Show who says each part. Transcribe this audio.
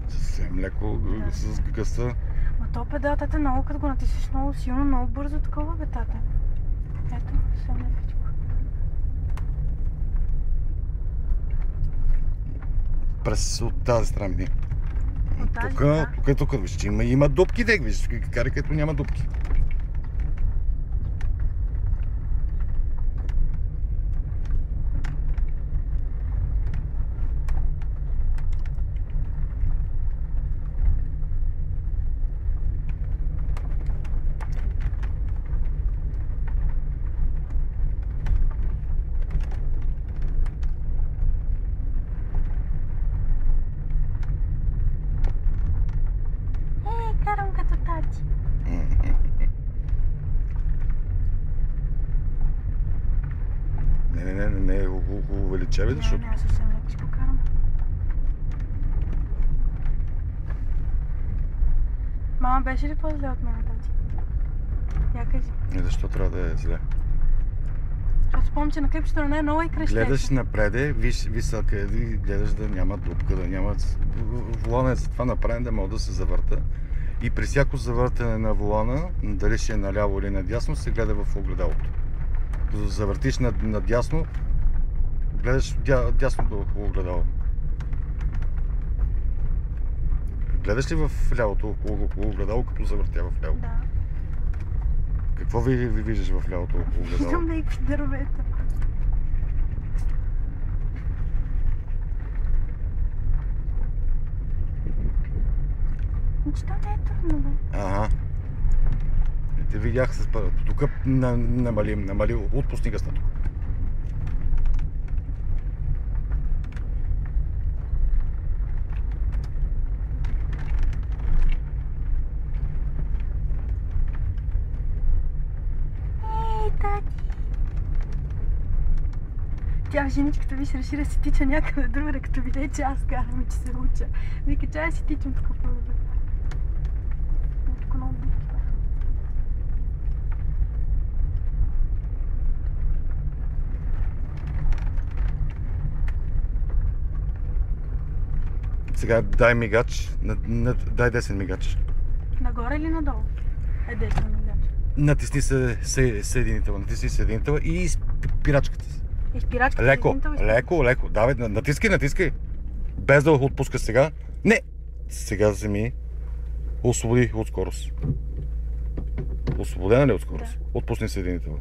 Speaker 1: Съвсем леко,
Speaker 2: Да.
Speaker 1: с гъста.
Speaker 2: Ма то педал, тате, много като го натиснеш много силно, много бързо такова, бе, тате. Ето, съвсем лекичко.
Speaker 1: През от тази страна ми.
Speaker 2: От тази страна?
Speaker 1: Тук, виж, че има дупки, дек, виж, карай, като няма дупки.
Speaker 2: Карам като тати.
Speaker 1: Не, увеличавай, защото...
Speaker 2: Не, аз съвсем лекичко карам. Мама, беше ли по-зле от мен, тати? Я кажи.
Speaker 1: Защо трябва да е зле?
Speaker 2: Защото спомням, че на клипчето на нея много и кръщеше.
Speaker 1: Гледаш напреде, виж къде и гледаш да няма дупка, да няма... Волана е за това направен да мога да се завърта. И при всяко завъртане на волана, дали ще е наляво или надясно, се гледа в огледалото. Като завъртиш надясно, гледаш дясното огледало. Гледаш ли в лявото огледало, като завъртя в ляво?
Speaker 2: Да.
Speaker 1: Какво ви виждаш в лявото огледало?
Speaker 2: Виждам някакви дървета. Нищо не е трудно, бе.
Speaker 1: Ага. Те видях с първото. Тук намали, отпусни гъста тук.
Speaker 2: Ей, тати! Тя женичката виж реши да си тича някъде другаде, като видее, че аз карам и че се уча. Вика, чай си тичам тук по-добре. Тук много битки бяха.
Speaker 1: Сега дай мигач, дай десен мигач.
Speaker 2: Нагоре или надолу? Е, десен мигач.
Speaker 1: Натисни съединител, и спирачката.
Speaker 2: И спирачката
Speaker 1: Леко. Давай, натискай. Без да отпуска сега. Не! Сега вземи. Освободи от скорост. Освободена ли от скорост?
Speaker 2: Да.
Speaker 1: Отпусни съединител.